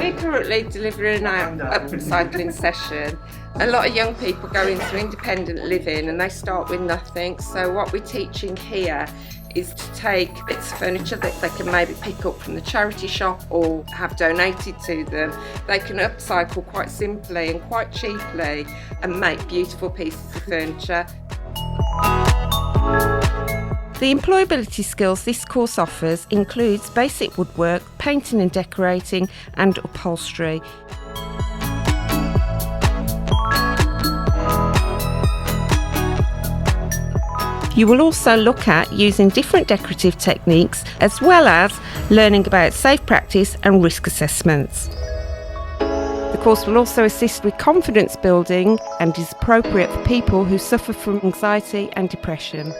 We're currently delivering our upcycling session. A lot of young people go into independent living and they start with nothing. So what we're teaching here is to take bits of furniture that they can maybe pick up from the charity shop or have donated to them. They can upcycle quite simply and quite cheaply and make beautiful pieces of furniture. The employability skills this course offers includes basic woodwork, painting and decorating, and upholstery. You will also look at using different decorative techniques, as well as learning about safe practice and risk assessments. The course will also assist with confidence building and is appropriate for people who suffer from anxiety and depression.